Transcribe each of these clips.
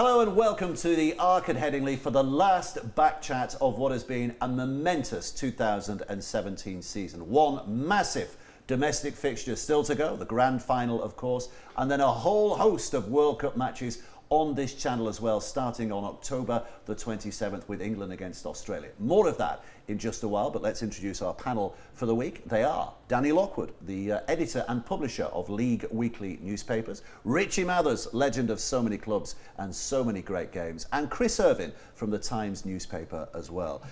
Hello and welcome to the Arc at Headingley for the last back chat of what has been a momentous 2017 season. One massive domestic fixture still to go, the grand final of course, and then a whole host of World Cup matches on this channel as well, starting on October the 27th with England against Australia. More of that in just a while, but let's introduce our panel for the week. They are Danny Lockwood, the editor and publisher of League weekly newspapers, Richie Mathers, legend of so many clubs and so many great games, and Chris Irvine from the Times newspaper as well.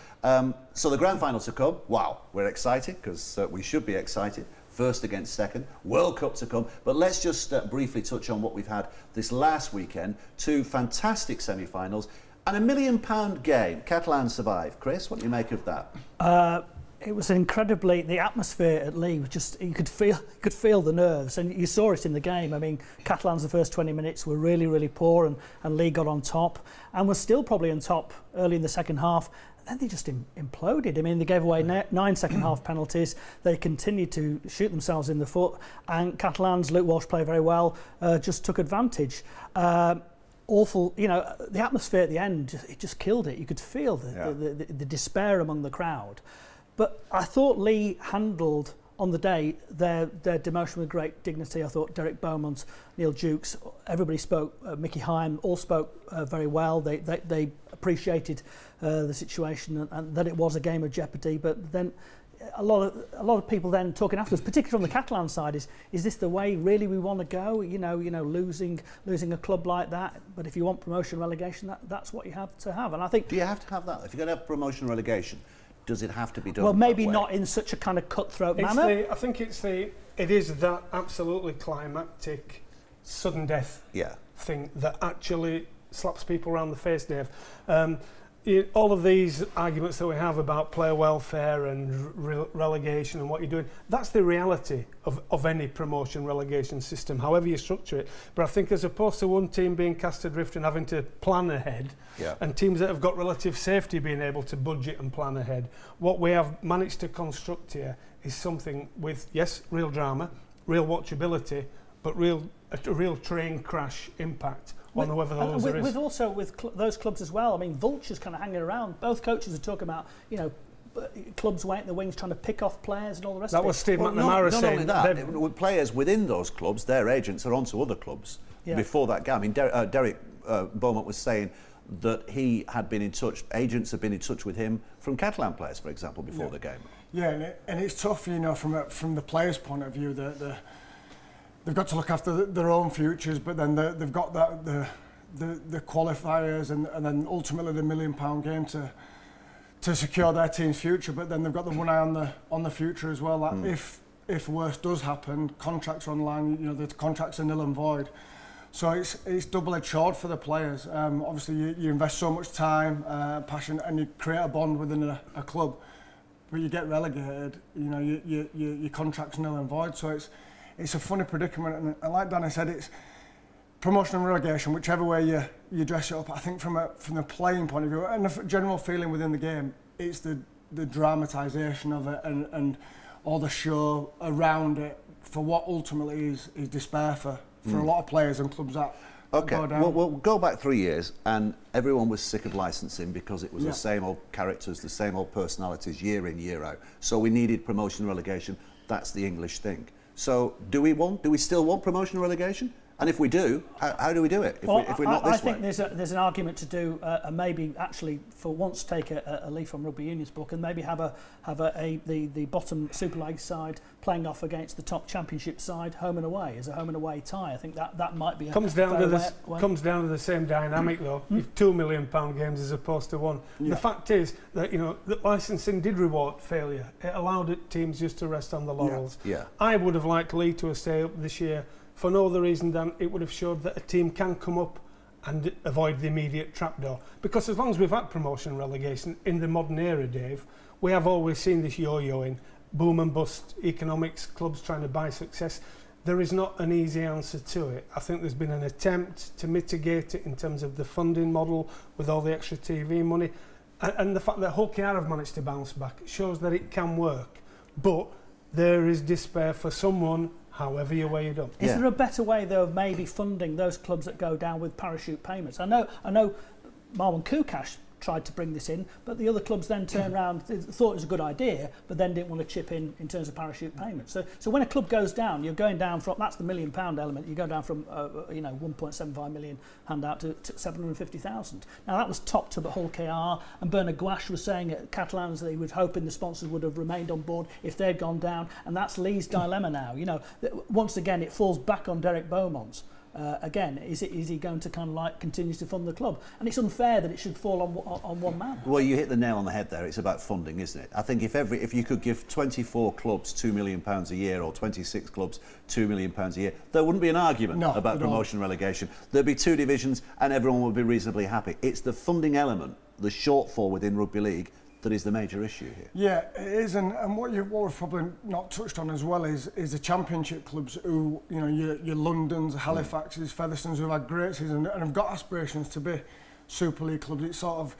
So the grand final to come. Wow, we're excited because we should be excited. First against second, World Cup to come. But let's just briefly touch on what we've had this last weekend. Two fantastic semi-finals and £1 million game. Catalans survived. Chris, what do you make of that? It was incredibly, the atmosphere at Leigh was just, you could feel the nerves, and you saw it in the game. I mean, Catalans the first 20 minutes were really poor, and Leigh got on top and was still probably on top early in the second half. Then they just imploded. I mean, they gave away 9 second-half penalties. They continued to shoot themselves in the foot. And Catalans, Luke Walsh played very well, just took advantage. Awful, you know, the atmosphere at the end, it just killed it. You could feel the despair among the crowd. But I thought Leigh handled, on the day, their demotion with great dignity. I thought Derek Beaumont, Neil Jukes, everybody spoke, Mickey Heim, all spoke very well. They appreciated the situation and that it was a game of jeopardy. But then a lot of people then talking afterwards, particularly from the Catalan side, is this the way really we want to go? You know, losing a club like that. But if you want promotion relegation, that's what you have to have. And I think, do you have to have that if you're going to have promotion relegation? Does it have to be done? Well, maybe not in such a kind of cutthroat manner. I think it is that absolutely climactic, sudden death thing that actually slaps people around the face, Dave. All of these arguments that we have about player welfare and relegation and what you're doing, that's the reality of any promotion relegation system, however you structure it. But I think as opposed to one team being cast adrift and having to plan ahead, and teams that have got relative safety being able to budget and plan ahead, what we have managed to construct here is something with, yes, real drama, real watchability, but a real train crash impact on whoever the loser is. With those clubs as well. I mean, vultures kind of hanging around. Both coaches are talking about, you know, clubs waiting in the wings trying to pick off players and all the rest of it. That was Steve McNamara saying. Not only that, with players within those clubs, their agents are onto other clubs before that game. I mean, Derek Beaumont was saying that he had been in touch, agents had been in touch with him from Catalan players, for example, before the game. Yeah, and it's tough, you know, from the players' point of view. They've got to look after their own futures, but then they've got the qualifiers and then ultimately the £1 million game to secure their team's future. But then they've got the one eye on the future as well. Like if worse does happen, contracts are online. You know, the contracts are nil and void. So it's double-edged sword for the players. Obviously, you invest so much time, passion, and you create a bond within a club. But you get relegated. You know, your contract's nil and void. So it's a funny predicament, and like Danny said, it's promotion and relegation, whichever way you dress it up. I think from the playing point of view and the general feeling within the game, it's the dramatisation of it and all the show around it for what ultimately is despair for a lot of players and clubs that go down. Well, we'll go back 3 years and everyone was sick of licensing because it was the same old characters, the same old personalities year in, year out. So we needed promotion and relegation. That's the English thing. So do we still want promotion and relegation? And if we do, how do we do it if we're not this way? I think there's an argument to do and maybe actually for once take a leaf from Rugby Union's book and maybe have the bottom Super League side playing off against the top Championship side home and away as a home and away tie. I think that might be comes down to the same dynamic though. If £2 million games as opposed to one. The fact is that, you know, the licensing did reward failure. It allowed teams just to rest on the laurels. I would have liked Leigh to have stayed up this year for no other reason than it would have showed that a team can come up and avoid the immediate trapdoor. Because as long as we've had promotion and relegation in the modern era, Dave, we have always seen this yo-yoing, boom and bust economics, clubs trying to buy success. There is not an easy answer to it. I think there's been an attempt to mitigate it in terms of the funding model with all the extra TV money. And the fact that Hull KR have managed to bounce back shows that it can work. But there is despair for someone however you weigh it up. Is there a better way, though, of maybe funding those clubs that go down with parachute payments? I know Marwan Kukash tried to bring this in, but the other clubs then turned around, thought it was a good idea, but then didn't want to chip in terms of parachute payments. So when a club goes down, you're going down from, that's the £1 million element, you go down from 1.75 million handout to 750,000. Now that was topped up at Hull KR, and Bernard Gouache was saying at Catalans that he was hoping the sponsors would have remained on board if they'd gone down, and that's Lee's dilemma now. Once again, it falls back on Derek Beaumont. Again, is he going to kind of like continue to fund the club? And it's unfair that it should fall on one man. Well, you hit the nail on the head there. It's about funding, isn't it? I think if you could give 24 clubs £2 million a year, or 26 clubs £2 million a year, there wouldn't be an argument about promotion and relegation. There'd be 2 divisions and everyone would be reasonably happy. It's the funding element, the shortfall within Rugby League, that is the major issue here. Yeah, it is, and what we've probably not touched on as well is the Championship clubs who, your Londons, Halifaxes, Featherstones, who've had great seasons and have got aspirations to be Super League clubs. It's sort of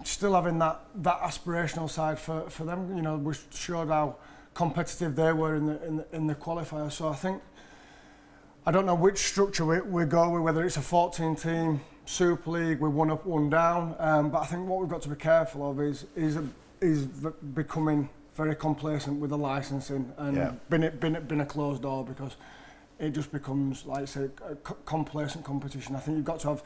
still having that aspirational side for them. We showed how competitive they were in the qualifier. So I don't know which structure we go with, whether it's a 14-team Super League with 1 up, 1 down, but I think what we've got to be careful of is becoming very complacent with the licensing and been a closed door, because it just becomes, like I say, a complacent competition. I think you've got to have,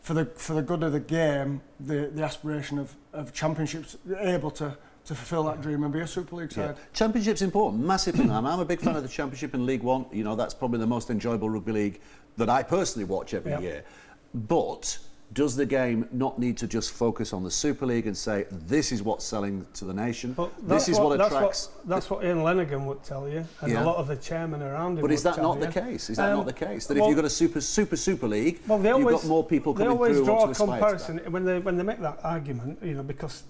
for the good of the game, the aspiration of Championships able to fulfil that dream and be a Super League side. Championship's important, massively. I'm a big fan of the Championship and League One. That's probably the most enjoyable rugby league that I personally watch every year. But does the game not need to just focus on the Super League and say, this is what's selling to the nation, this is what attracts... That's what Ian Lenigan would tell you, and a lot of the chairmen around him. But is that not the case? Is that not the case? That if you've got a super league, you've got more people coming through who want to aspire to that? They always draw a comparison when they make that argument, because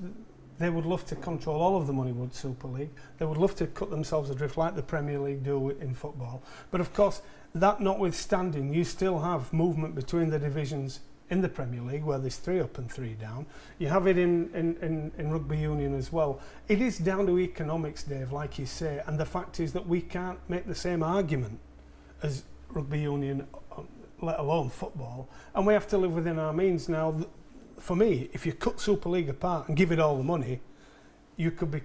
they would love to control all of the money with Super League. They would love to cut themselves adrift like the Premier League do in football. But of course, that notwithstanding, you still have movement between the divisions in the Premier League, where there's 3 up and 3 down. You have it in rugby union as well. It is down to economics, Dave, like you say, and the fact is that we can't make the same argument as rugby union, let alone football, and we have to live within our means. Now, for me, if you cut Super League apart and give it all the money, you could be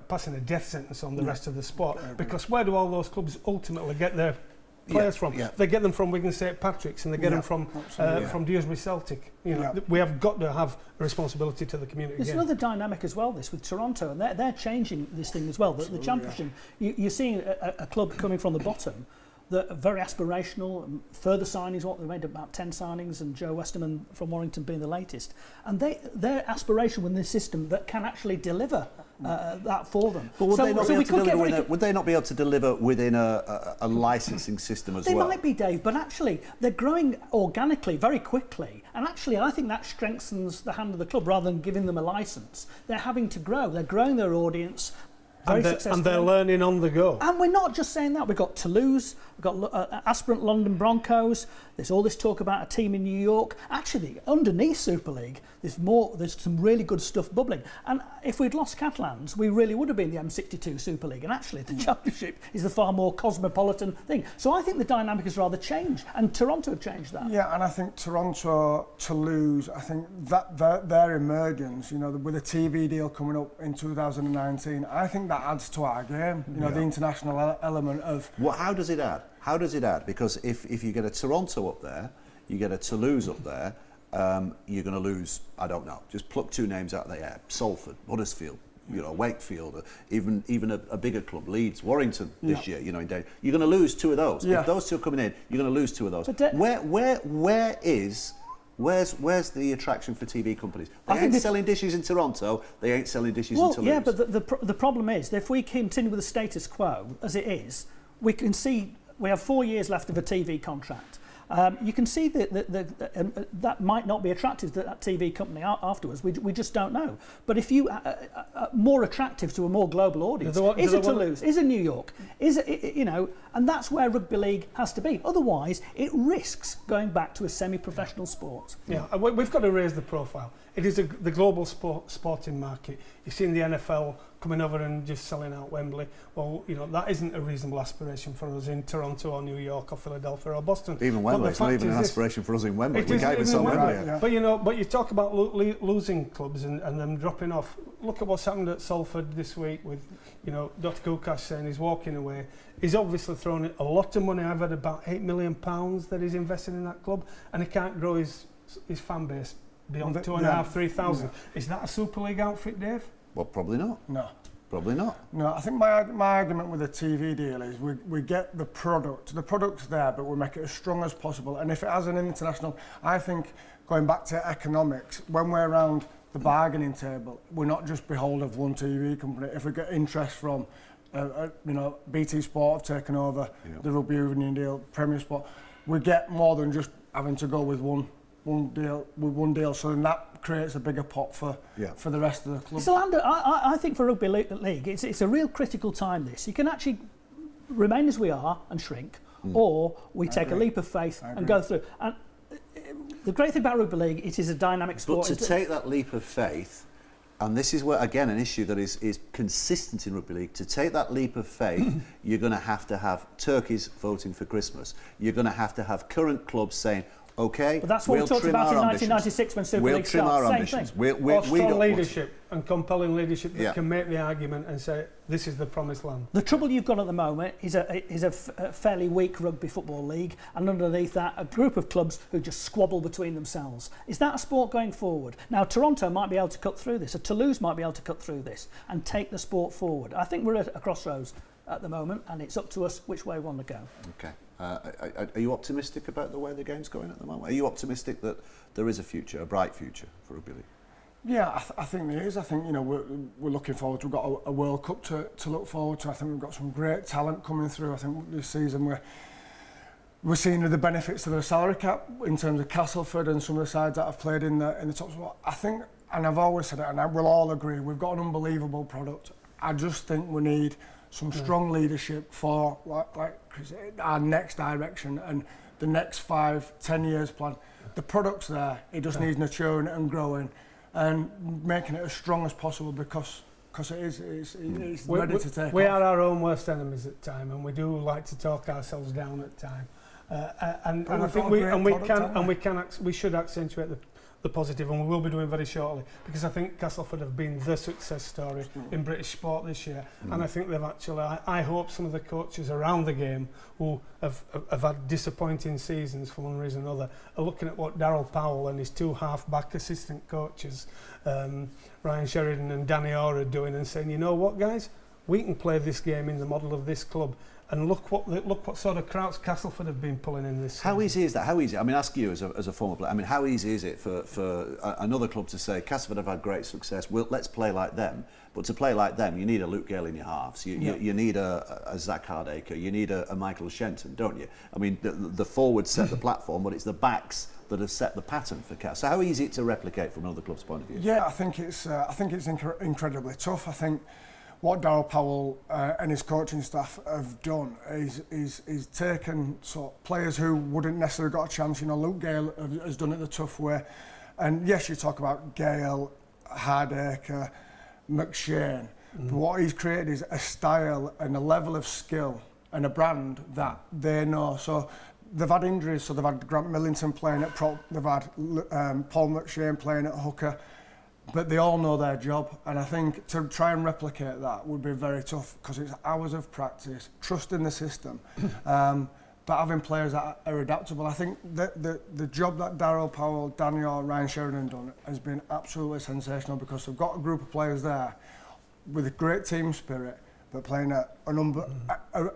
passing a death sentence on the rest of the sport, because where do all those clubs ultimately get their players from? They get them from Wigan St Patrick's, and they get them from Dewsbury Celtic. We have got to have a responsibility to the community. There's another dynamic as well, this with Toronto, and they're changing this thing as well. The Championship, you're seeing a club coming from the bottom that are very aspirational, further signings, they made about 10 signings, and Joe Westerman from Warrington being the latest. And they're aspirational within this system that can actually deliver that for them. But would they not be able to deliver within a licensing system as well? They might be, Dave, but actually they're growing organically very quickly, and actually I think that strengthens the hand of the club rather than giving them a licence. They're having to grow. They're growing their audience. And they're learning on the go. And we're not just saying that. We've got Toulouse, we've got aspirant London Broncos. There's all this talk about a team in New York. Actually, underneath Super League, there's some really good stuff bubbling. And if we'd lost Catalans, we really would have been the M62 Super League. And actually, the Championship is the far more cosmopolitan thing. So I think the dynamic has rather changed, and Toronto have changed that. Yeah, and I think Toronto, Toulouse, I think that their emergence, with a TV deal coming up in 2019, I think that adds to our game. The international element of... Well, how does it add? Because if you get a Toronto up there, you get a Toulouse up there, you're going to lose, I don't know, just pluck 2 names out of the air: Salford, Huddersfield, Wakefield, even a bigger club, Leeds, Warrington this year, you're going to lose 2 of those. If those 2 are coming in, you're going to lose 2 of those. Where's the attraction for TV companies? They ain't selling dishes in Toronto, they ain't selling dishes in Toulouse. Yeah, but the problem is, that if we continue with the status quo as it is, we can see we have 4 years left of a TV contract. You can see that might not be attractive to that TV company afterwards. We just don't know. But if you more attractive to a more global audience, is it Toulouse? Is it New York? Is it, and that's where rugby league has to be. Otherwise, it risks going back to a semi-professional sport. Yeah, we've got to raise the profile. It is the global sporting market. You've seen the NFL coming over and just selling out Wembley. Well, you know, that isn't a reasonable aspiration for us in Toronto or New York or Philadelphia or Boston. Even Wembley, it's not even an aspiration for us in Wembley. We can't even sell Wembley. Yeah. But you know, but you talk about losing clubs and them dropping off. Look at what's happened at Salford this week with, you know, Dr. Kukash saying he's walking away. He's obviously thrown a lot of money. I've had about £8 million that he's invested in that club, and he can't grow his fan base beyond 2,500, 3,000. Is that a Super League outfit, Dave? Well, probably not. No. Probably not. No, I think my argument with the TV deal is we get the product's there, but we make it as strong as possible. And if it has an international, I think, going back to economics, when we're around the bargaining table, we're not just beholden of one TV company. If we get interest from, you know, BT Sport have taken over the Rugby Union deal, Premier Sport, we get more than just having to go with one deal, so then that creates a bigger pot for the rest of the club. So I think for Rugby League, it's a real critical time. This you can actually remain as we are and shrink, or we take a leap of faith and go through. And the great thing about Rugby League, it is a dynamic sport. But to take that leap of faith, and this is where again an issue that is consistent in Rugby League, to take that leap of faith, you're going to have turkeys voting for Christmas. You're going to have current clubs saying, okay, but that's what we talked about in 1996 when Super League started. Same thing. Or strong leadership and compelling leadership that can make the argument and say this is the promised land. The trouble you've got at the moment is a fairly weak rugby football league, and underneath that a group of clubs who just squabble between themselves. Is that a sport going forward? Now Toronto might be able to cut through this, or Toulouse might be able to cut through this and take the sport forward. I think we're at a crossroads at the moment, and it's up to us which way we want to go. Okay. Are you optimistic about the way the game's going at the moment? Are you optimistic that there is a future, a bright future for Rugby League? Yeah, I think there is. I think, you know, we're looking forward. We've got a World Cup to look forward to. I think we've got some great talent coming through. I think this season we're seeing the benefits of the salary cap in terms of Castleford and some of the sides that have played in the top spot. I think, and I've always said it, and we'll all agree, we've got an unbelievable product. I just think we need some strong leadership for like our next direction and the next 5-10 years plan. The product's there, it just needs maturing and growing and making it as strong as possible because it's ready to take off. We are our own worst enemies at time, and we do like to talk ourselves down at time. And I think we should accentuate the positive, and we will be doing very shortly, because I think Castleford have been the success story in British sport this year, and I think they've actually, I hope some of the coaches around the game who have had disappointing seasons for one reason or another are looking at what Darryl Powell and his two half-back assistant coaches, Ryan Sheridan and Danny Orr, are doing, and saying, you know what guys, we can play this game in the model of this club. And look what sort of crowds Castleford have been pulling in this season. How easy is that? How easy? I mean, ask you as a former player. I mean, how easy is it for another club to say, Castleford have had great success, let's play like them. But to play like them, you need a Luke Gale in your halves. You need a Zach Hardacre. You need a Michael Shenton, don't you? I mean, the forwards set the platform, but it's the backs that have set the pattern for Cas. So how easy is it to replicate from another club's point of view? Yeah, I think it's incredibly tough. I think what Darryl Powell and his coaching staff have done is taken players who wouldn't necessarily got a chance. You know, Luke Gale has done it the tough way, and yes, you talk about Gale, Hardacre, McShane, but what he's created is a style and a level of skill and a brand that they know. So they've had injuries, so they've had Grant Millington playing at prop, they've had Paul McShane playing at hooker, but they all know their job, and I think to try and replicate that would be very tough because it's hours of practice, trust in the system, but having players that are adaptable. I think the job that Darryl Powell, Danny Orr, Ryan Sheridan done has been absolutely sensational because they've got a group of players there with a great team spirit, but playing a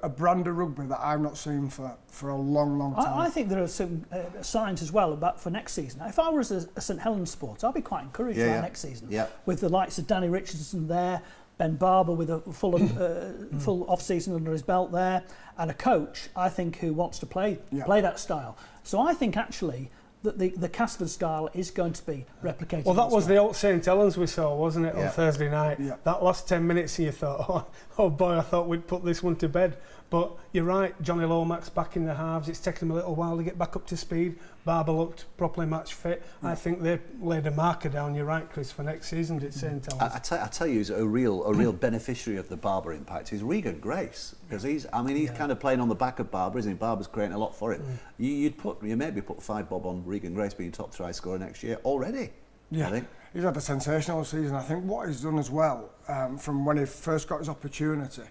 brand of rugby that I've not seen for a long time. I think there are some signs as well about for next season. If I was a St Helens Sports, I'd be quite encouraged about next season. Yeah. With the likes of Danny Richardson there, Ben Barber with a full off-season under his belt there, and a coach, I think, who wants to play that style. So I think actually that the Castleford style is going to be replicated. Well, that was the old St Helens we saw, wasn't it, on Thursday night? Yeah. That last 10 minutes, you thought, oh boy, I thought we'd put this one to bed. But you're right, Johnny Lomax back in the halves. It's taken him a little while to get back up to speed. Barber looked properly match fit. I think they laid a marker down, you're right, Chris, for next season at St Helens. I tell you, who's a real beneficiary of the Barber impact is Regan Grace, because he's kind of playing on the back of Barber, isn't he? Barber's creating a lot for it. You maybe put 5 bob on Regan Grace being top try scorer next year already. Yeah, I think. He's had a sensational season. I think what he's done as well, from when he first got his opportunity,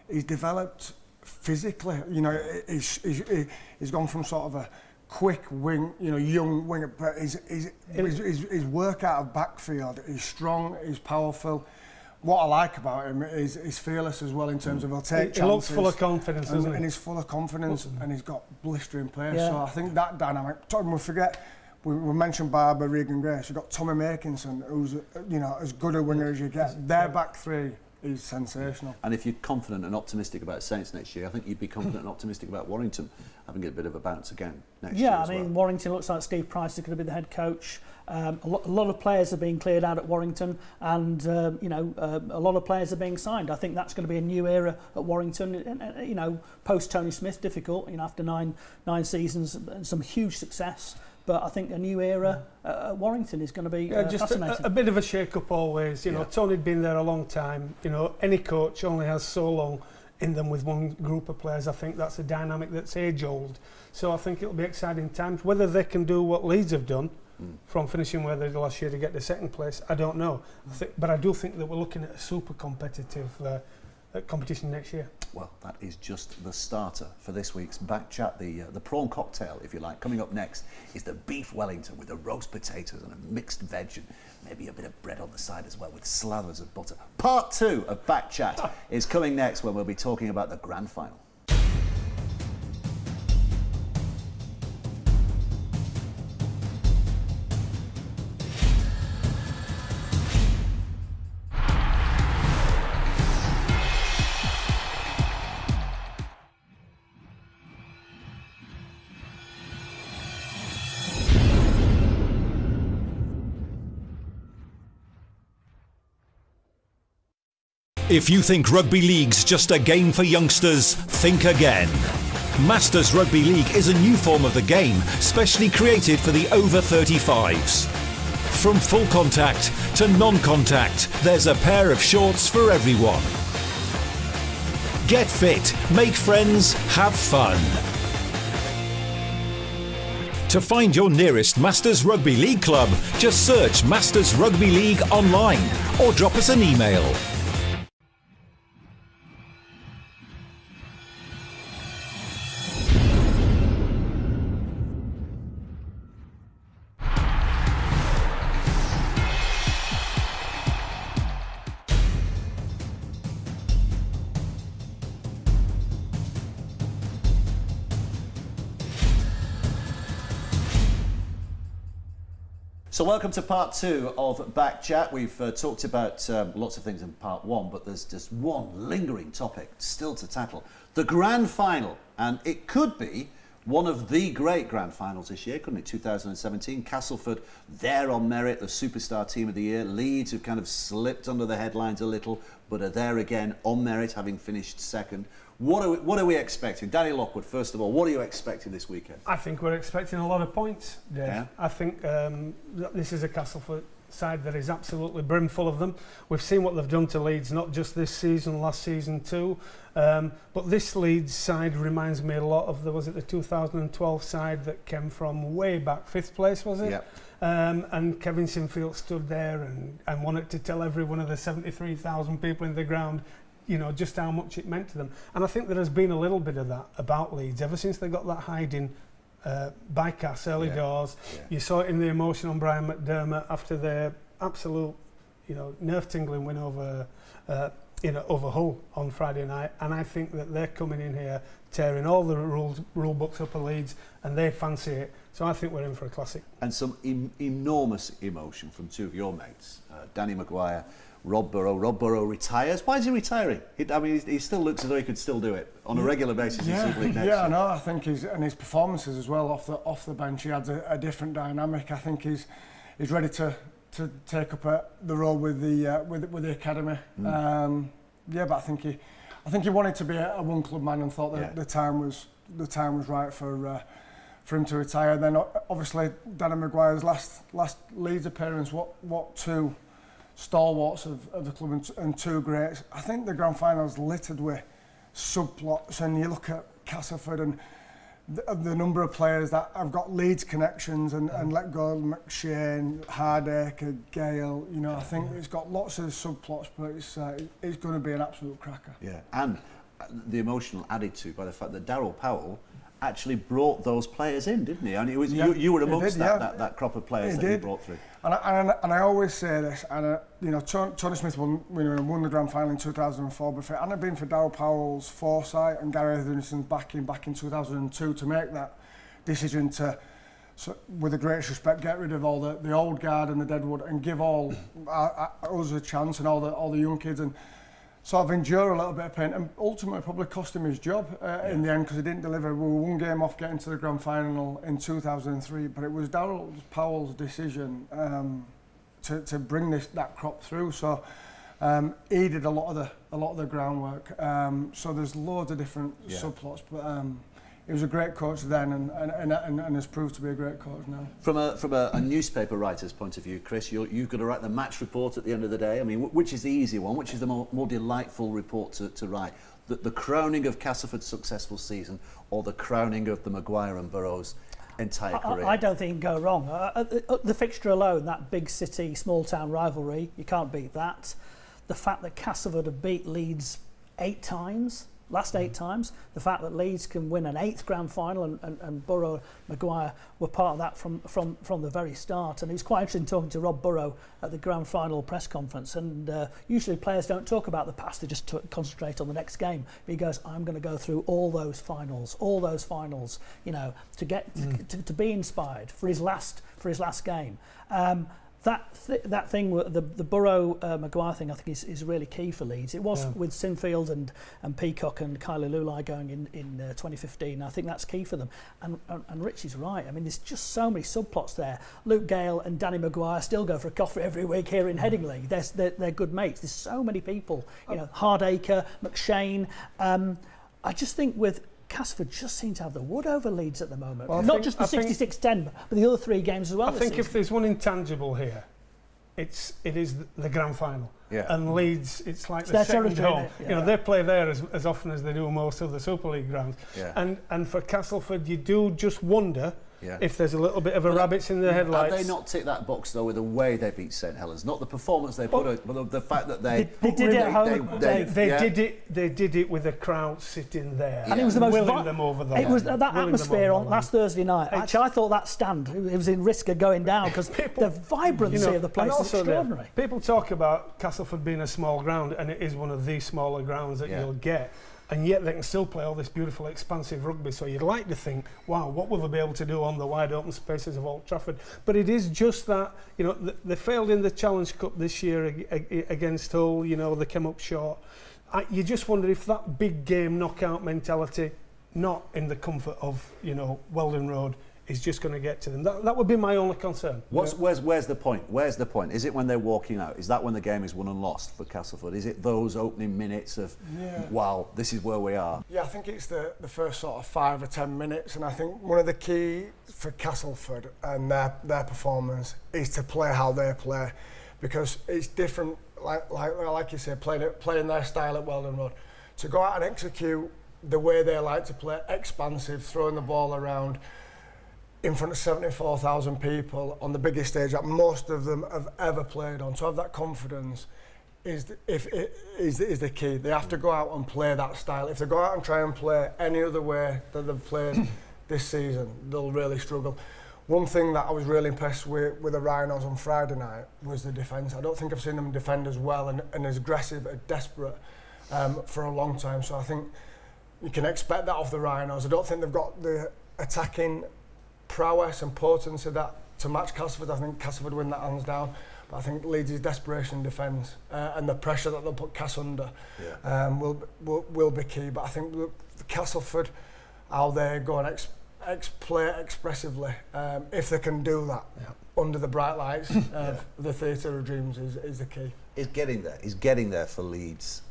he's developed physically. You know, he's gone from sort of a quick wing, you know, young winger, but his work out of backfield, he's strong, he's powerful. What I like about him is he's fearless as well in terms of he'll take chances. He looks full of confidence, doesn't he? And he's full of confidence, and he's got blistering pace. So I think that dynamic. We mentioned Barber, Regan Grace. You've got Tommy Makinson, who's as good a winger as you get. Their back three is sensational. And if you're confident and optimistic about Saints next year, I think you'd be confident and optimistic about Warrington having a bit of a bounce again next year. Yeah, I mean, Warrington looks like Steve Price is going to be the head coach. A lot of players are being cleared out at Warrington, and a lot of players are being signed. I think that's going to be a new era at Warrington. Post Tony Smith, difficult. After nine seasons and some huge success. But I think a new era at Warrington is going to be just fascinating. A bit of a shake-up always. Tony'd been there a long time. Any coach only has so long in them with one group of players. I think that's a dynamic that's age-old. So I think it'll be exciting times. Whether they can do what Leeds have done, from finishing where they did last year to get to second place, I don't know. But I do think that we're looking at a super competitive competition next year. Well, that is just the starter for this week's Back Chat. The prawn cocktail, if you like. Coming up next is the beef Wellington with the roast potatoes and a mixed veg and maybe a bit of bread on the side as well with slathers of butter. Part 2 of Back Chat is coming next, when we'll be talking about the grand final. If you think Rugby League's just a game for youngsters, think again. Masters Rugby League is a new form of the game, specially created for the over 35s. From full contact to non-contact, there's a pair of shorts for everyone. Get fit, make friends, have fun. To find your nearest Masters Rugby League club, just search Masters Rugby League online or drop us an email. So welcome to part 2 of Back Chat. We've talked about lots of things in part 1, but there's just one lingering topic still to tackle. The grand final, and it could be one of the great grand finals this year, couldn't it? 2017, Castleford there on merit, the superstar team of the year. Leeds, who've kind of slipped under the headlines a little, but are there again on merit, having finished second. What are we expecting? Danny Lockwood, first of all, what are you expecting this weekend? I think we're expecting a lot of points, Dave. Yeah. I think this is a Castleford side that is absolutely brimful of them. We've seen what they've done to Leeds, not just this season, last season too. But this Leeds side reminds me a lot of the 2012 side that came from way back, 5th place, was it? Yep. And Kevin Sinfield stood there and wanted to tell every one of the 73,000 people in the ground, just how much it meant to them. And I think there has been a little bit of that about Leeds ever since they got that hiding bypass early doors. Yeah. You saw it in the emotion on Brian McDermott after their absolute, nerve-tingling win over Hull on Friday night. And I think that they're coming in here tearing all the rule books up of Leeds, and they fancy it. So I think we're in for a classic. And some enormous emotion from two of your mates, Danny Maguire, Rob Burrow. Rob Burrow retires. Why is he retiring? He still looks as though he could still do it on a regular basis in Super League next year. Yeah, I know. I think his performances as well off the bench, he adds a different dynamic. I think he's ready to take up the role with the academy. But I think I think he wanted to be a one club man and thought that the time was right for him to retire. Then obviously Danny Maguire's last Leeds appearance, what two stalwarts of the club and two greats. I think the grand final's littered with subplots, and you look at Castleford and the number of players that have got Leeds connections and let go of McShane, Hardacre, Gale. You know, I think it's got lots of subplots, but it's going to be an absolute cracker. Yeah, and the emotional added to by the fact that Darryl Powell actually brought those players in, didn't he? And it was you were amongst that crop of players that he brought through. And I always say this, and you know, Tony Smith won the grand final in 2004, but if it hadn't been for Darryl Powell's foresight and Gary Etherington's backing back in 2002 to make that decision to, with the greatest respect, get rid of all the old guard and the deadwood and give all us a chance and all the young kids, and sort of endure a little bit of pain, and ultimately probably cost him his job in the end, because he didn't deliver. We were one game off getting to the grand final in 2003, but it was Darryl Powell's decision to bring that crop through. So he did a lot of the groundwork. So there's loads of different subplots, but he was a great coach then, and has proved to be a great coach now. From a newspaper writer's point of view, Chris, you've got to write the match report at the end of the day. I mean, which is the easy one? Which is the more delightful report to write? The crowning of Castleford's successful season, or the crowning of the Maguire and Burrows' entire career? I don't think you can go wrong. The fixture alone, that big city, small town rivalry, you can't beat that. The fact that Castleford have beat Leeds 8 times. Last 8 times, the fact that Leeds can win an 8th grand final and Burrow, Maguire were part of that from the very start. And it was quite interesting talking to Rob Burrow at the grand final press conference. And usually players don't talk about the past; they just concentrate on the next game. But he goes, "I'm going to go through all those finals, you know, to get to be inspired for his last game." That thing, the Burrow Maguire thing, I think is really key for Leeds. It was with Sinfield and Peacock and Kylie Lulai going in 2015. I think that's key for them. And Richie's right. I mean, there's just so many subplots there. Luke Gale and Danny Maguire still go for a coffee every week here in Headingley. They're good mates. There's so many people. You know, Hardacre, McShane. I just think with Castleford just seem to have the wood over Leeds at the moment. Well, not just the 66-10, but the other 3 games as well. I think if there's one intangible here, it is the grand final. Yeah. And Leeds, it's like the second home. Yeah. You know, they play there as often as they do most of the Super League grounds. Yeah. And for Castleford, you do just wonder if there's a little bit of a rabbits in the headlights. Have they not ticked that box though with the way they beat St Helens? Not the performance they put out, but the fact that they did it at home. They did it with a crowd sitting there, and it was the most willing them over the line. It was that atmosphere on last Thursday night. Actually, I thought that stand, it was in risk of going down because the vibrancy of the place is extraordinary. People talk about Castleford being a small ground, and it is one of the smaller grounds that you'll get. And yet they can still play all this beautiful, expansive rugby. So you'd like to think, wow, what will they be able to do on the wide open spaces of Old Trafford? But it is just that, you know, they failed in the Challenge Cup this year against Hull. You know, they came up short. You just wonder if that big game knockout mentality, not in the comfort of, you know, Weldon Road, is just going to get to them. That would be my only concern. Where's the point? Where's the point? Is it when they're walking out? Is that when the game is won and lost for Castleford? Is it those opening minutes of, wow, this is where we are? Yeah, I think it's the first sort of 5 or 10 minutes, and I think one of the key for Castleford and their performance is to play how they play, because it's different. Like you said, playing their style at Weldon Road, to go out and execute the way they like to play, expansive, throwing the ball around in front of 74,000 people on the biggest stage that most of them have ever played on. To have that confidence is the key. They have to go out and play that style. If they go out and try and play any other way that they've played this season, they'll really struggle. One thing that I was really impressed with the Rhinos on Friday night was the defence. I don't think I've seen them defend as well and as aggressive and desperate for a long time. So I think you can expect that off the Rhinos. I don't think they've got the attacking prowess and potency that to match Castleford. I think Castleford win that hands down, but I think Leeds' desperation defence and the pressure that they'll put Cass under will be key. But I think the Castleford, how they go and play expressively, if they can do that under the bright lights of the Theatre of Dreams is the key. He's getting there for Leeds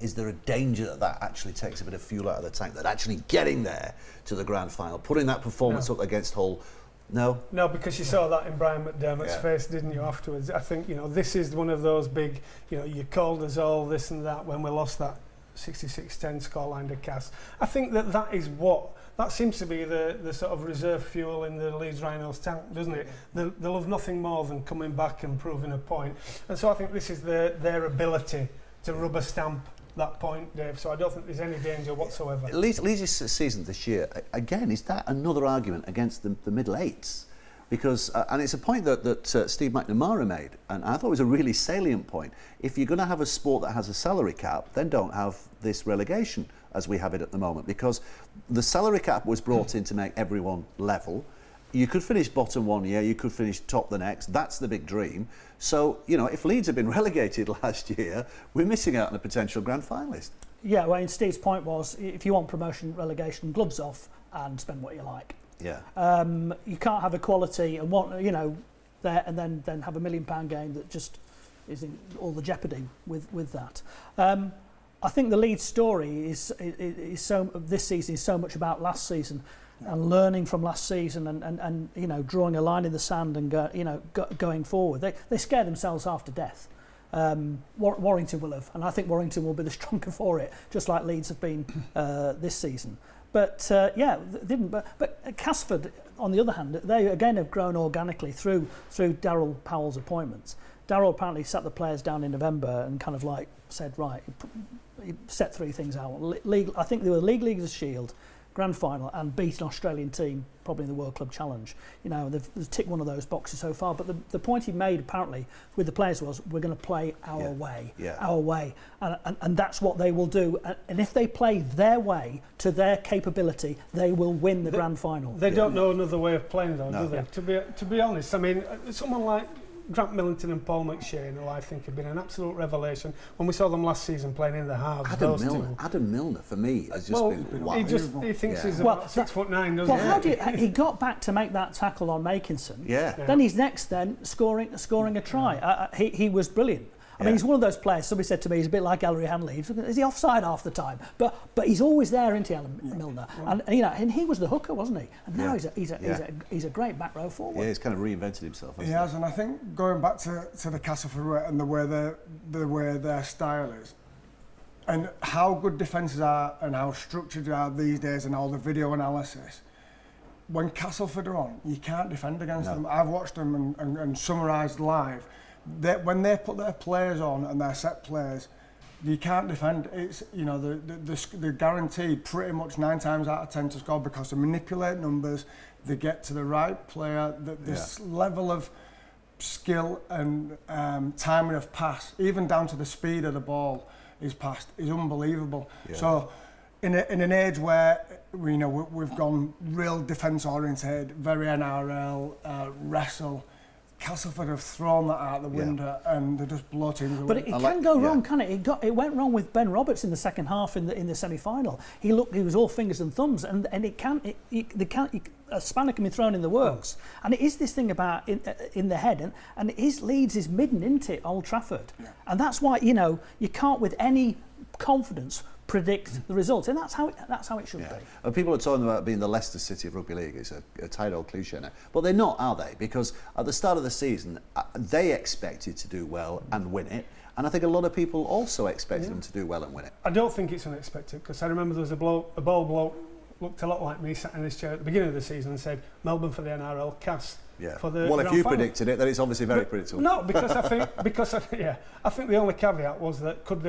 is there a danger that actually takes a bit of fuel out of the tank, that actually getting there to the grand final, putting that performance up against Hull? No, because you saw that in Brian McDermott's face, didn't you, afterwards? I think, this is one of those big, you called us all this and that when we lost that 66-10 scoreline to Cass. I think that seems to be the sort of reserve fuel in the Leeds Rhinos tank, doesn't it? They'll have nothing more than coming back and proving a point. And so I think this is their ability to rubber stamp that point, Dave. So I don't think there's any danger whatsoever. Leeds' season this year, again, is that another argument against the middle eights? Because, and it's a point that Steve McNamara made, and I thought it was a really salient point. If you're going to have a sport that has a salary cap, then don't have this relegation as we have it at the moment, because the salary cap was brought in to make everyone level. You could finish bottom one year, you could finish top the next. That's the big dream. So, if Leeds had been relegated last year, we're missing out on a potential grand finalist. Yeah, well, and Steve's point was, if you want promotion, relegation, gloves off and spend what you like. Yeah. You can't have equality and there and then have £1 million game that just is in all the jeopardy with that. I think the Leeds story is this season is so much about last season. And learning from last season and drawing a line in the sand and going forward. They scare themselves half to death. Warrington will have, and I think Warrington will be the stronger for it, just like Leeds have been this season. But didn't. But Casford, on the other hand, they again have grown organically through Darryl Powell's appointments. Darryl apparently sat the players down in November and kind of like said, right, he set 3 things out. I think they were League of Shield, Grand Final, and beat an Australian team, probably in the World Club Challenge. They've ticked one of those boxes so far. But the point he made apparently with the players was, we're going to play our way, and that's what they will do. And if they play their way to their capability, they will win the Grand Final. They don't know another way of playing, though, do they? To be honest, I mean, someone like Grant Millington and Paul McShane, who I think have been an absolute revelation. When we saw them last season playing in the halves, Adam Milner, for me, has just been wow. He thinks he's about 6'9", doesn't he? He got back to make that tackle on Makinson. Yeah. Then he's next scoring a try. He was brilliant. I mean, he's one of those players. Somebody said to me, he's a bit like Ellery Hanley. Is he offside half the time? But he's always there, isn't he, Alan Milner? And and he was the hooker, wasn't he? And now he's a great back row forward. Yeah, he's kind of reinvented himself. He has, and I think going back to the Castleford and the way their style is, and how good defences are and how structured they are these days, and all the video analysis. When Castleford are on, you can't defend against them. I've watched them and summarised live. When they put their players on and their set players, you can't defend. It's they're guaranteed pretty much 9 times out of 10 to score, because they manipulate numbers, they get to the right player. This level of skill and timing of pass, even down to the speed of the ball is unbelievable. Yeah. So in an age where we've gone real defence oriented, very NRL, wrestle. Castleford have thrown that out the window and they're just blow teams away. But it can go wrong, can it? It went wrong with Ben Roberts in the second half in the semi-final. He was all fingers and thumbs, and a spanner can be thrown in the works. And it is this thing about in the head, and Leeds is midden into Old Trafford, and that's why you can't with any confidence predict the results, and that's how it should be. And people are talking about being the Leicester City of rugby league. It's a tight old cliche now, but they're not, are they? Because at the start of the season, they expected to do well and win it, and I think a lot of people also expected them to do well and win it. I don't think it's unexpected, because I remember there was a ball bloke looked a lot like me, sat in his chair at the beginning of the season and said, Melbourne for the NRL, Cass for the well, if you final. Predicted it, then it's obviously very predictable. No, because I think the only caveat was that could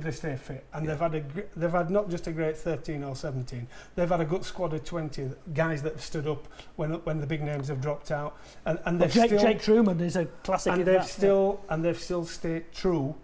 they stay fit? And they've had not just a great 13 or 17. They've had a good squad of 20 guys that have stood up when the big names have dropped out. And Jake Truman is a classic. And they've still stayed true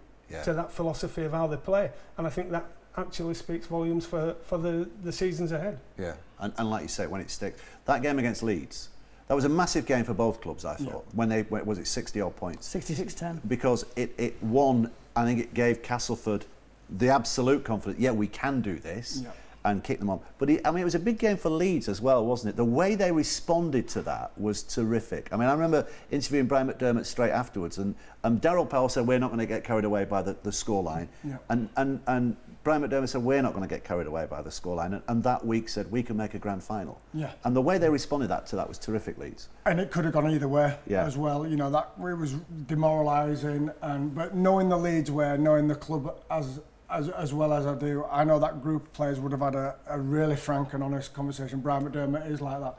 to that philosophy of how they play. And I think that actually speaks volumes for the seasons ahead. Yeah, and like you say, when it sticks, that game against Leeds. That was a massive game for both clubs, I thought. When was it 60 odd points? 66-10. Because it won. I think it gave Castleford the absolute confidence. Yeah, we can do this. Yeah. and kick them on. But I mean, it was a big game for Leeds as well, wasn't it? The way they responded to that was terrific. I mean, I remember interviewing Brian McDermott straight afterwards, and Daryl Powell said, we're not going to get carried away by the scoreline. Yeah. And Brian McDermott said, we're not going to get carried away by the scoreline. And that week said, we can make a grand final. Yeah. And the way they responded to that was terrific, Leeds. And it could have gone either way as well. You know, that it was demoralising. But knowing the Leeds way, knowing the club as well as I do, I know that group of players would have had a really frank and honest conversation. Brian McDermott is like that.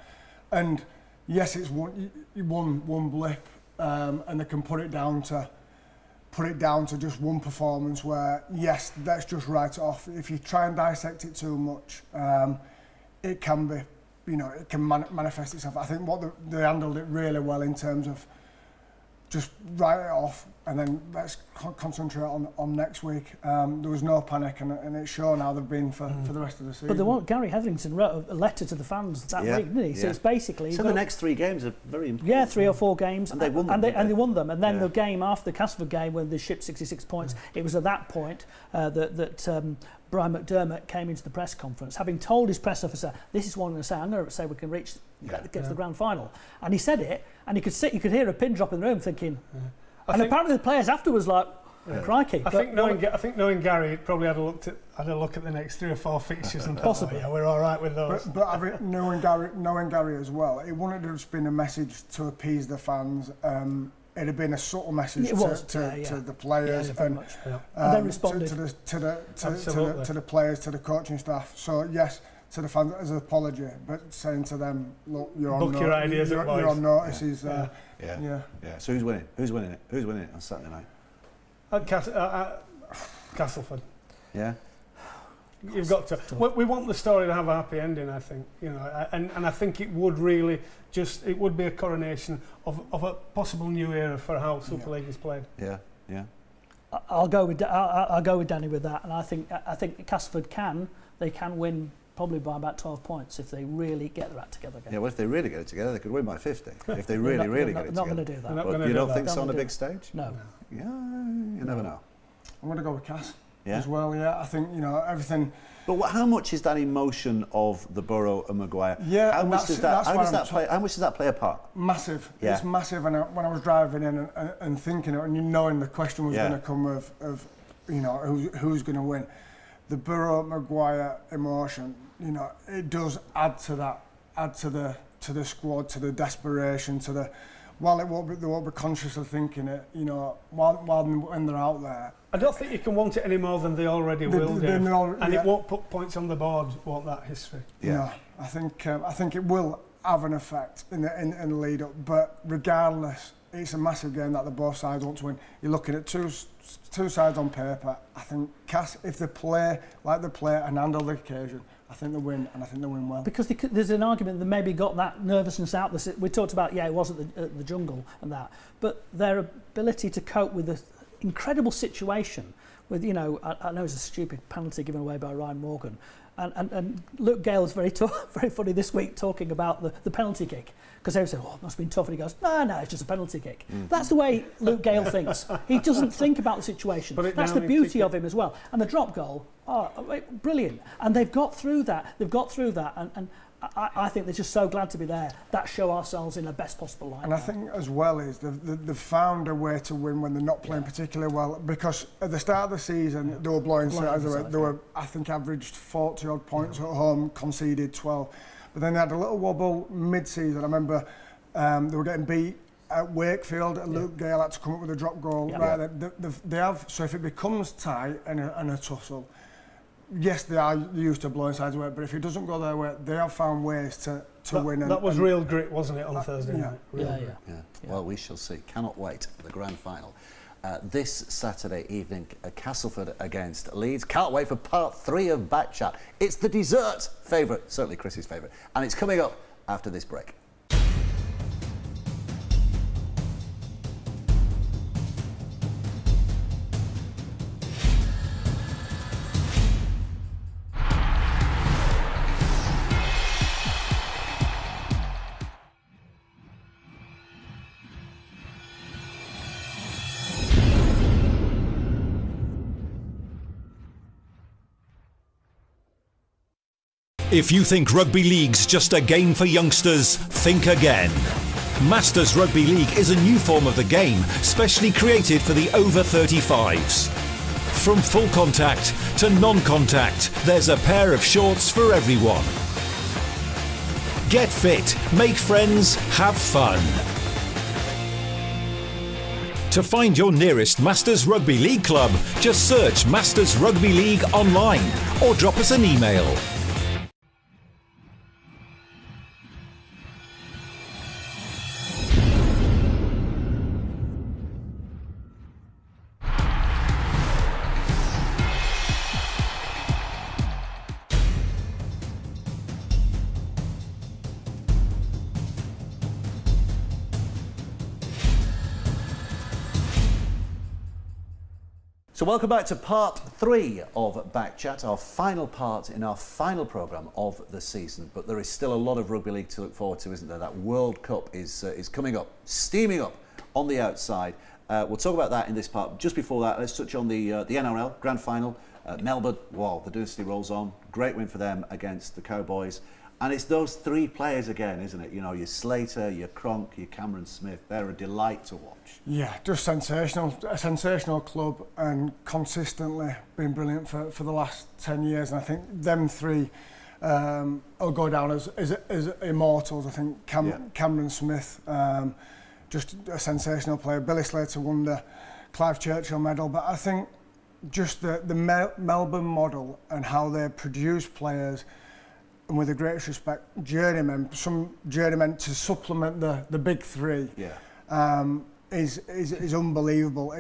And yes, it's one blip, and they can put it down to just one performance where, yes, let's just write it off. If you try and dissect it too much, it can be, you know, it can manifest itself. I think they handled it really well in terms of just write it off and then let's concentrate on next week. There was no panic, and it's shown how they've been for the rest of the season. But Gary Hetherington wrote a letter to the fans that week, didn't he? So it's basically... So the next 3 games are very important. Yeah, 3 or 4 games. And they won them. And they won them. And then the game after the Castleford game, when they shipped 66 points, it was at that point that Brian McDermott came into the press conference, having told his press officer, this is what I'm going to say, I'm going to say we can get to the grand final. And he said it, and you could hear a pin drop in the room thinking... And apparently the players afterwards like, crikey. I think knowing Gary, he'd probably had a look at the next 3 or 4 fixtures and possibly, yeah, we're all right with those. But knowing Gary as well, it wouldn't have just been a message to appease the fans. It'd have been a subtle message to the players and they responded to the players, to the coaching staff. So yes, to the fans as an apology, but saying to them, look, you're on notice. So who's winning? Who's winning it? Who's winning it on Saturday night? Castleford. Yeah. You've got to. We want the story to have a happy ending, I think. You know, and I think it would really it would be a coronation of a possible new era for how Super League is played. Yeah, yeah. I'll go with Danny with that, and I think Castleford can win. Probably by about 12 points if they really get their act together again. Yeah, well, if they really get it together, they could win by 50. If they really get it together. They're not going to do that. But you don't think so on a big stage? No. Yeah, you never know. I'm going to go with Cass as well, yeah. I think, you know, everything... But how much is that emotion of the Borough and Maguire? Yeah, how much does that play a part? Massive. Yeah. It's massive. And when I was driving in and thinking, and you knowing the question was going to come of you know, who's going to win, the Borough Maguire emotion, you know, it does add to the squad, to the desperation, to the... While they won't be conscious of thinking it, you know, when they're out there. I don't think you can want it any more than they already will do. And it won't put points on the board, won't that history? Yeah. No, I think it will have an effect in the lead up, but regardless, it's a massive game that both sides want to win. You're looking at two sides on paper. I think Cass, if they play like they play and handle the occasion, I think they win, and I think they win well. Because there's an argument that maybe got that nervousness out. We talked about, it was at the Jungle and that, but their ability to cope with the incredible situation with, you know, I know it's a stupid penalty given away by Ryan Morgan, and Luke Gale was very funny this week talking about the penalty kick, because they said, it must have been tough, and he goes, no, it's just a penalty kick. That's the way Luke Gale thinks. He doesn't think about the situation. That's the beauty of him as well. And the drop goal, brilliant. And they've got through that. And I think they're just so glad to be there. That show ourselves in the best possible light. And I think as well is they've found a way to win when they're not playing particularly well, because at the start of the season they were blowing sides. They were I think averaged 40 odd points at home, conceded 12. But then they had a little wobble mid-season. I remember they were getting beat at Wakefield, and Luke Gale had to come up with a drop goal. They have. So if it becomes tight and a tussle, yes, they are used to blowing sides away, but if it doesn't go their way, they have found ways to win. That was real grit, wasn't it, on Thursday night? Yeah. Well, we shall see. Cannot wait for the grand final. This Saturday evening, Castleford against Leeds. Can't wait for part 3 of Backchat. It's the dessert favourite, certainly Chris's favourite, and it's coming up after this break. If you think Rugby League's just a game for youngsters, think again. Masters Rugby League is a new form of the game, specially created for the over 35s. From full contact to non-contact, there's a pair of shorts for everyone. Get fit, make friends, have fun. To find your nearest Masters Rugby League club, just search Masters Rugby League online or drop us an email. So welcome back to part 3 of Backchat, our final part in our final programme of the season. But there is still a lot of rugby league to look forward to, isn't there? That World Cup is coming up, steaming up on the outside. We'll talk about that in this part. Just before that, let's touch on the NRL Grand Final. Melbourne, wow, the dynasty rolls on. Great win for them against the Cowboys. And it's those 3 players again, isn't it? You know, your Slater, your Cronk, your Cameron Smith. They're a delight to watch. Yeah, just sensational. A sensational club and consistently been brilliant for the last 10 years. And I think them 3 will go down as immortals. I think Cameron Smith, just a sensational player. Billy Slater won the Clive Churchill medal. But I think just the Melbourne model and how they produce players, and with the greatest respect, some journeymen to supplement the big 3, is unbelievable.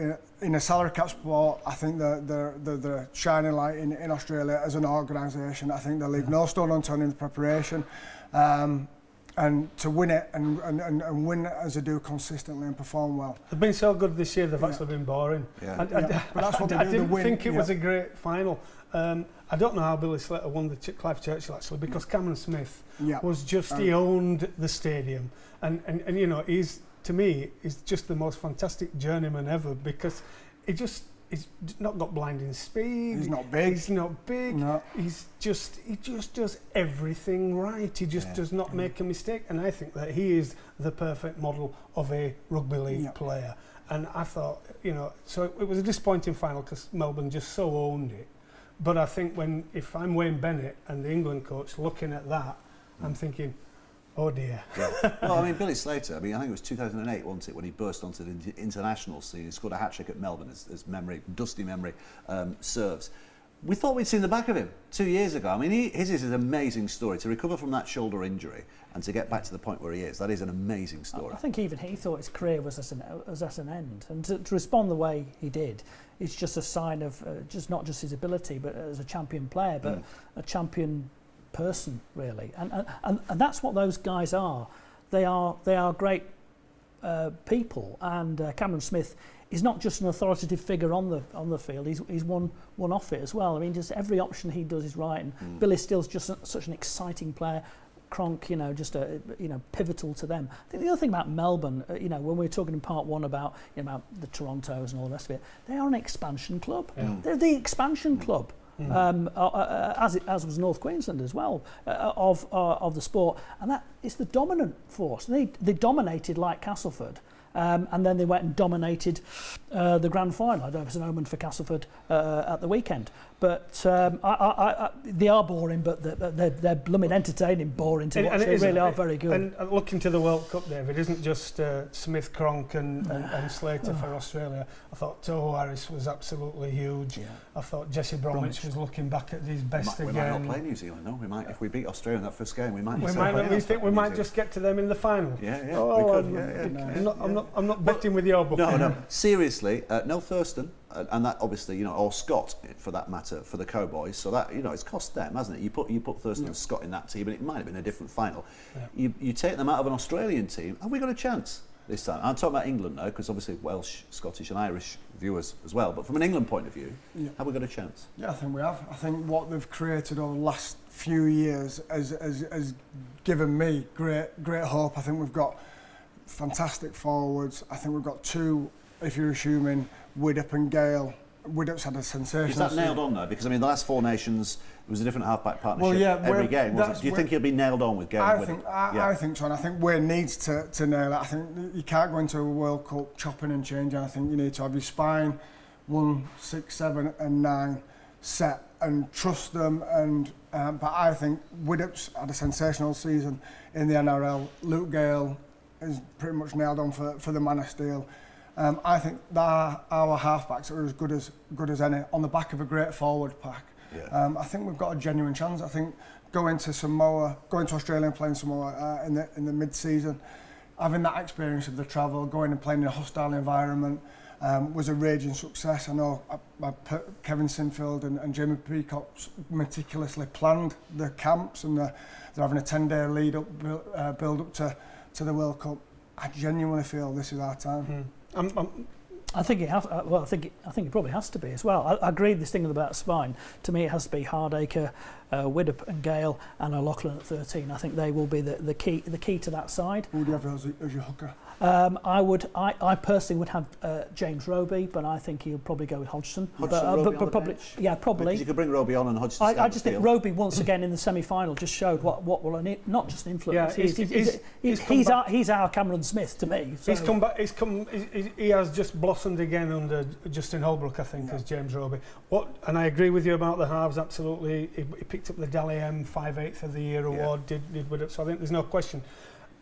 In a salary cap sport, I think they're shining light in Australia as an organisation. I think they leave no stone unturned in the preparation, and to win it and win as they do consistently and perform well. They've been so good this year. They've actually been boring. But that's what they do. I didn't think it was a great final. I don't know how Billy Slater won the Clive Churchill actually, because Cameron Smith was just he owned the stadium, and you know, he's just the most fantastic journeyman ever, because he's not got blinding speed. He's not big. No. He just does everything right. He just does not make a mistake, and I think that he is the perfect model of a rugby league player. And I thought, you know, so it was a disappointing final because Melbourne just so owned it. But I think if I'm Wayne Bennett and the England coach looking at that, I'm thinking, oh dear. Well, I mean, Billy Slater, I think it was 2008, wasn't it, when he burst onto the international scene. He scored a hat-trick at Melbourne, as dusty memory serves. We thought we'd seen the back of him 2 years ago. I mean, his is an amazing story. To recover from that shoulder injury and to get back to the point where he is, that is an amazing story. I think even he thought his career was at an end. And to respond the way he did, it's just a sign of just not just his ability, but as a champion player, but a champion person, really. And that's what those guys are. They are great people. And Cameron Smith is not just an authoritative figure on the field. He's one off it as well. I mean, just every option he does is right. And Billy Still's just such an exciting player. Cronk, just pivotal to them. I think the other thing about Melbourne, when we were talking in part 1 about about the Torontos and all the rest of it, they are an expansion club. They're the expansion club. As was North Queensland as well, of the sport, and that is the dominant force. They dominated like Castleford, and then they went and dominated the grand final. I don't know if it's an omen for Castleford at the weekend, but they are boring, but they're blooming entertaining, boring to watch. They really are very good. And looking to the World Cup, Dave, it isn't just Smith, Cronk and Slater for Australia. I thought Toho Harris was absolutely huge. I thought Jesse Bromwich was looking back at his best again. We might not play New Zealand, no. We might, if we beat Australia in that first game, we might just get to them in the final. We could. I'm not betting with your book. No. Seriously, no Thurston, and that obviously, or Scott for that matter, for the Cowboys. So that it's cost them, hasn't it? You put Thurston and Scott in that team, and it might have been a different final. You take them out of an Australian team. Have we got a chance this time? I'm talking about England now, because obviously Welsh, Scottish, and Irish viewers as well. But from an England point of view, have we got a chance? Yeah, I think we have. I think what they've created over the last few years has given me great hope. I think we've got fantastic forwards. I think we've got 2, if you're assuming Widdop and Gale, Widdop's had a sensational. Is that nailed on though? Because I mean, the last Four Nations, it was a different half-back partnership every game. Do you think he'll be nailed on with Gale? I think so, and I think Wayne needs to nail it. I think you can't go into a World Cup chopping and changing. I think you need to have your spine 1, 6, 7 and 9 set and trust them. And but I think Widdop's had a sensational season in the NRL. Luke Gale is pretty much nailed on for the Man of Steel. I think that our halfbacks are as good as any on the back of a great forward pack. Yeah. I think we've got a genuine chance. I think going to Australia and playing Samoa in the mid-season, having that experience of the travel, going and playing in a hostile environment was a raging success. I know Kevin Sinfield and Jamie Peacock meticulously planned the camps, and they're having a 10-day lead up build up to the World Cup. I genuinely feel this is our time. I think it has. Well, I think it probably has to be as well. I agree with this thing about spine. To me, it has to be Hardacre, Widdop and Gale, and O'Loughlin at 13. I think they will be the key to that side. Who would you have as your hooker? I personally would have James Roby, but I think he'll probably go with Hodgson. Roby on probably, yeah, probably. Because you could bring Roby on and Hodgson. I just think Roby once again in the semi-final just showed what will not just influence. Yeah, he's our Cameron Smith to me. So. He's come back. He has just blossomed again under Justin Holbrook, I think, as James Roby. And I agree with you about the halves. Absolutely, he picked up the Dally M 5/8 of the Year award. Did with it. So I think there's no question.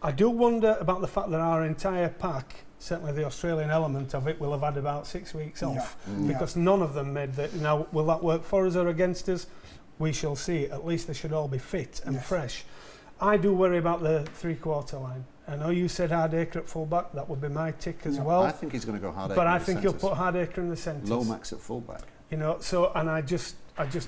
I do wonder about the fact that our entire pack, certainly the Australian element of it, will have had about 6 weeks off because none of them made that. Now, will that work for us or against us? We shall see. At least they should all be fit and fresh. I do worry about the three-quarter line. I know you said Hardacre at full-back. That would be my tick as well. I think he's going to go Hardacre. But I think he'll put Hardacre in the centres. Lomax at full-back. You know, so and I just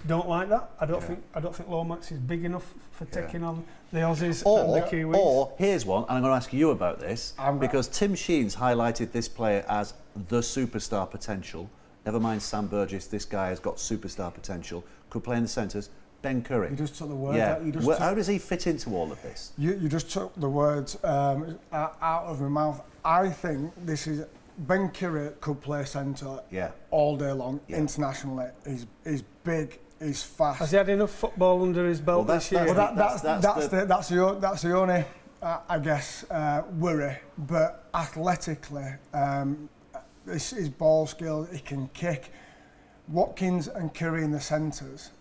don't like that. I don't think Lomax is big enough for taking on the Aussies and the Kiwis. Or here's one, and I'm going to ask you about this because Tim Sheen's highlighted this player as the superstar potential. Never mind Sam Burgess. This guy has got superstar potential. Could play in the centres. Ben Curry. You just took the word out. How does he fit into all of this? You just took the words out of my mouth. I think this is. Ben Curry could play centre all day long internationally. He's big, he's fast. Has he had enough football under his belt this year? That's the only, I guess, worry. But athletically, his ball skill, he can kick. Watkins and Curry in the centres.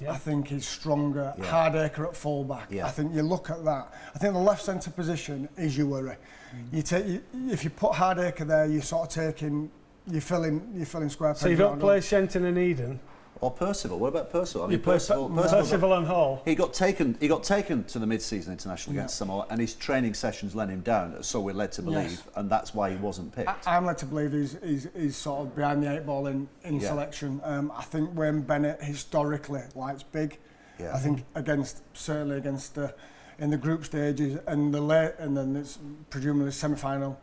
I think he's stronger. Hardacre at fullback. I think you look at that. I think the left centre position is your worry. If you put Hardacre there, you're sort of you're filling square pegs. So you don't play Shenton and Eden? Or Percival. What about Percival? I mean, Percival and Hall. He got taken to the mid-season international against Samoa, and his training sessions let him down. So we're led to believe, and that's why he wasn't picked. I'm led to believe he's sort of behind the 8 ball in selection. I think Wayne Bennett historically likes big. I think certainly against in the group stages and then it's presumably semi-final.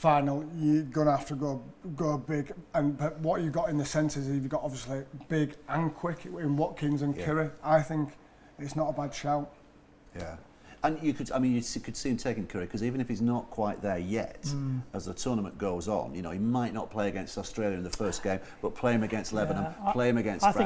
You're gonna have to go big, but what you've got in the centres is you've got obviously big and quick in Watkins and Curry. I think it's not a bad shout. Yeah, and you could see him taking Curry because even if he's not quite there yet, as the tournament goes on, he might not play against Australia in the first game, but play him against Lebanon, play him against France. I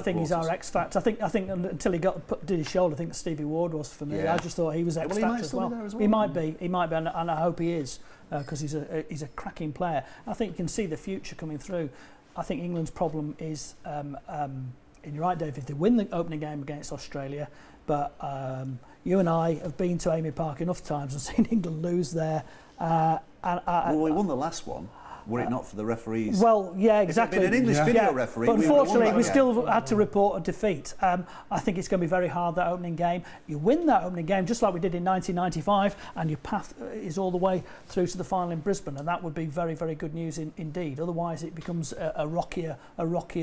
think he's our X factor. I think until he did his shoulder, I think Stevie Ward was for me. I just thought he was X factor as well. He might be, and I hope he is. Because he's a cracking player. I think you can see the future coming through. I think England's problem is, and you're right, Dave, if they win the opening game against Australia, but you and I have been to Amy Park enough times and seen England lose there. Well, we won the last one. Were it not for the referees? Well, yeah, exactly. If it had been an English video referee, but unfortunately, we still had to report a defeat. I think it's going to be very hard, that opening game. You win that opening game, just like we did in 1995, and your path is all the way through to the final in Brisbane, and that would be very, very good news indeed. Otherwise, it becomes a rockier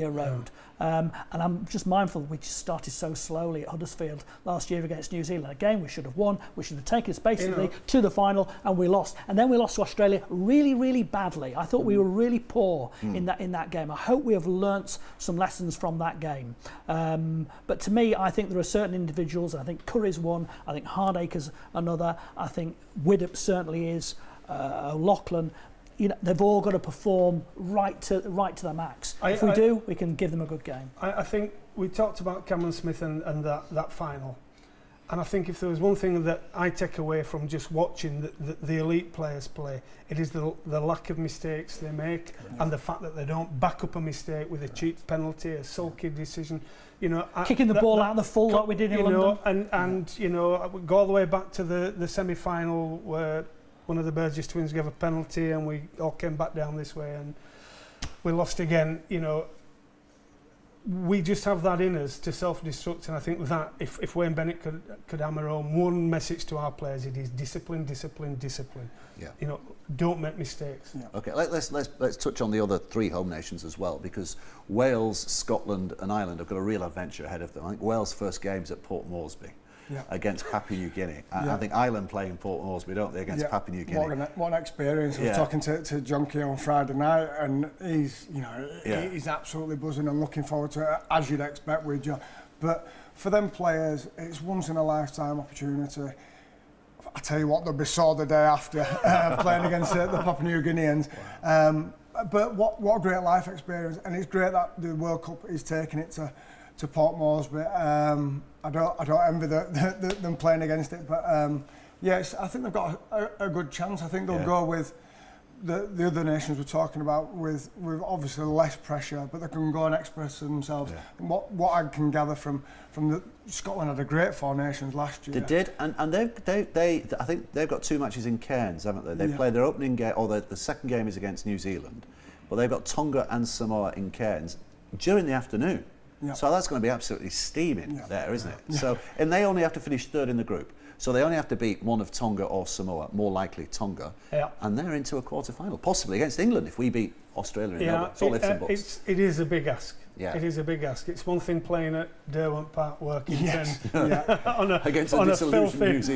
road. And I'm just mindful we just started so slowly at Huddersfield last year against New Zealand. Again, we should have won. We should have taken us basically to the final, and we lost. And then we lost to Australia really, really badly. I thought we were really poor in that game. I hope we have learnt some lessons from that game. But to me, I think there are certain individuals. I think Curry's one. I think Hardacre's another. I think Widdop certainly is. O'Loughlin. they've all got to perform right to their max. If we do, we can give them a good game. I think we talked about Cameron Smith and that final. And I think if there was one thing that I take away from just watching the elite players play, it is the lack of mistakes they make, and the fact that they don't back up a mistake with a cheap penalty, a sulky decision. Kicking the ball out of the full like we did in London. And we go all the way back to the semi-final where one of the Burgess twins gave a penalty and we all came back down this way and we lost again. We just have that in us to self-destruct, and I think that if Wayne Bennett could hammer home one message to our players, it is discipline, discipline, discipline. Yeah. Don't make mistakes. Yeah. Okay, let's touch on the other three home nations as well, because Wales, Scotland and Ireland have got a real adventure ahead of them. I think Wales' first game's at Port Moresby. Yeah. Against Papua New Guinea. I think Ireland play in Port Moresby, don't they, against Papua New Guinea? What an experience. I was talking to Junkie on Friday night, and he's absolutely buzzing and looking forward to it, as you'd expect with John. But for them players, it's once in a lifetime opportunity. I tell you what, they'll be sore the day after playing against the Papua New Guineans. But what a great life experience, and it's great that the World Cup is taking it to Port Moresby. I don't envy them playing against it, but yes, I think they've got a good chance. I think they'll go with the other nations we're talking about with obviously less pressure, but they can go and express themselves. Yeah. What I can gather from Scotland had a great four nations last year. They did, and they I think they've got two matches in Cairns, haven't they? They played their opening game, or the second game is against New Zealand, but they've got Tonga and Samoa in Cairns during the afternoon. Yeah. So that's going to be absolutely steaming there, isn't it? Yeah. So, and they only have to finish third in the group. So they only have to beat one of Tonga or Samoa, more likely Tonga, and they're into a quarter-final, possibly against England if we beat Australia in Melbourne. It's all ifs and buts. It is a big ask. Yeah. It is a big ask. It's one thing playing at Derwent Park Workington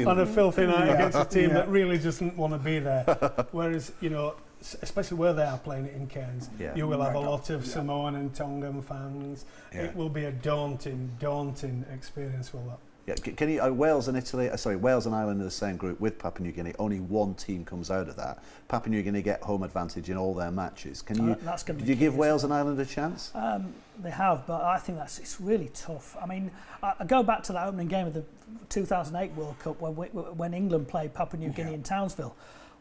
on a filthy night against a team that really doesn't want to be there. Whereas, especially where they are playing it in Cairns, you will have a lot of Samoan and Tongan fans. It will be a daunting experience, will that? Yeah, can you? Wales and Ireland are the same group with Papua New Guinea. Only one team comes out of that. Papua New Guinea get home advantage in all their matches. Did you give Wales and Ireland a chance? They have, but I think it's really tough. I mean, I go back to that opening game of the 2008 World Cup when England played Papua New Guinea in Townsville.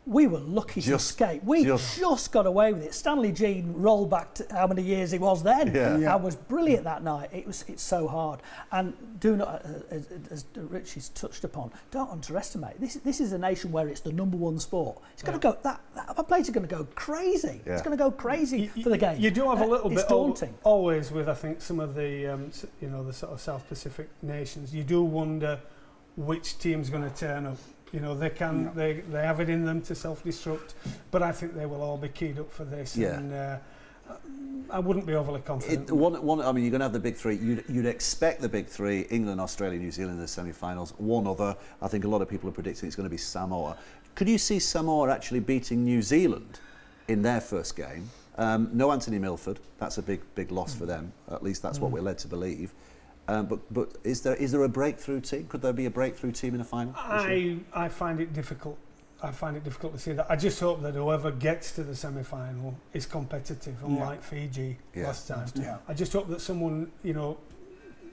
We were lucky to escape. We just got away with it. Stanley Jean rolled back to how many years he was then. And was brilliant that night. It's so hard. And do not, as Richie's touched upon, don't underestimate. This is a nation where it's the number one sport. It's going to go. That players are going to go crazy. It's going to go crazy for the game. You do have a little bit daunting. Always with, I think, some of the the sort of South Pacific nations. You do wonder which team's going to turn up. They have it in them to self-destruct, but I think they will all be keyed up for this. And I wouldn't be overly confident. I mean, you're going to have the big three. You'd expect the big three: England, Australia, New Zealand in the semi-finals. One other, I think a lot of people are predicting it's going to be Samoa. Could you see Samoa actually beating New Zealand in their first game? No Anthony Milford. That's a big loss for them. At least that's what we're led to believe. But is there a breakthrough team? Could there be a breakthrough team in a final? I find it difficult. I find it difficult to see that. I just hope that whoever gets to the semi-final is competitive, unlike Fiji last time. I just hope that someone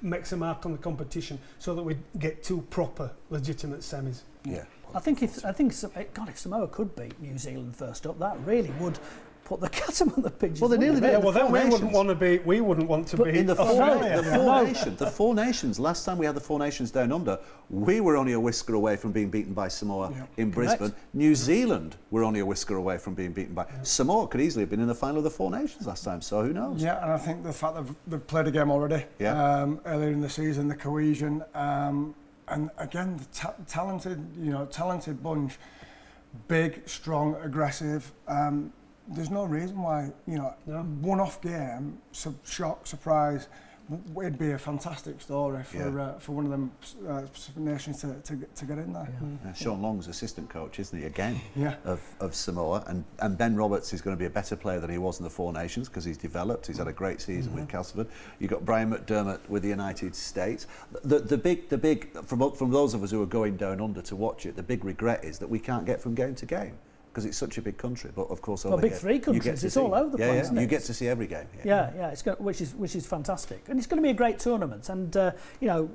makes a mark on the competition so that we get two proper, legitimate semis. Yeah. I think if Samoa could beat New Zealand first up, that really would put the cat among the pigeons. Well, they nearly did. Well, then we wouldn't want to be in the four nations. Last time we had the four nations down under, we were only a whisker away from being beaten by Samoa in Brisbane. New Zealand were only a whisker away from being beaten by Samoa. Could easily have been in the final of the four nations last time. So who knows? Yeah, and I think the fact that they've played a game already earlier in the season, the cohesion, and again the talented bunch, big, strong, aggressive. There's no reason why, one-off game, shock, surprise, it'd be a fantastic story for one of them Pacific nations to get in there. Sean Long's assistant coach, isn't he, again, of Samoa, and Ben Roberts is going to be a better player than he was in the Four Nations because he's developed. He's had a great season with Castleford. You've got Brian McDermott with the United States. The big from those of us who are going down under to watch it, the big regret is that we can't get from game to game. because it's such a big country. But of course, well, big three countries. It's all over the place. Isn't it? You get to see every game. Which is fantastic, and it's going to be a great tournament. And you know,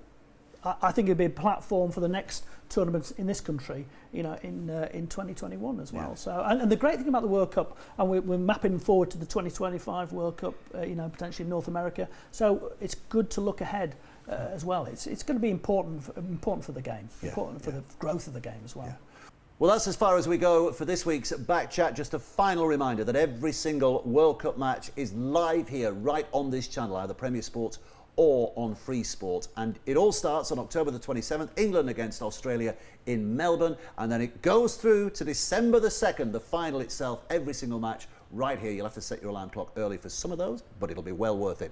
I think it'll be a platform for the next tournaments in this country, you know, in 2021 as well. Yeah. So, and the great thing about the World Cup, and we're mapping forward to the 2025 World Cup, you know, potentially in North America. So it's good to look ahead as well. It's going to be important for the game, important for the growth of the game as well. Yeah. Well, that's as far as we go for this week's Back Chat. Just a final reminder that every single World Cup match is live here, right on this channel, either Premier Sports or on Free Sport. And it all starts on October the 27th, England against Australia in Melbourne. And then it goes through to December the 2nd, the final itself, every single match right here. You'll have to set your alarm clock early for some of those, but it'll be well worth it.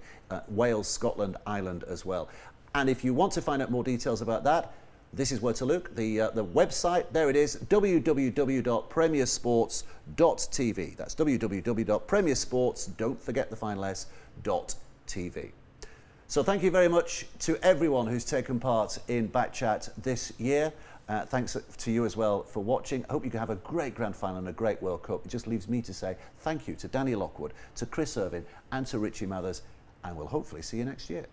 Wales, Scotland, Ireland as well. And if you want to find out more details about that, this is where to look. The website, there it is, www.premiersports.tv. That's www.premiersports, don't forget the final S, .tv. So thank you very much to everyone who's taken part in Back Chat this year. Thanks to you as well for watching. I hope you can have a great Grand Final and a great World Cup. It just leaves me to say thank you to Danny Lockwood, to Chris Irvine and to Richie Mathers, and we'll hopefully see you next year.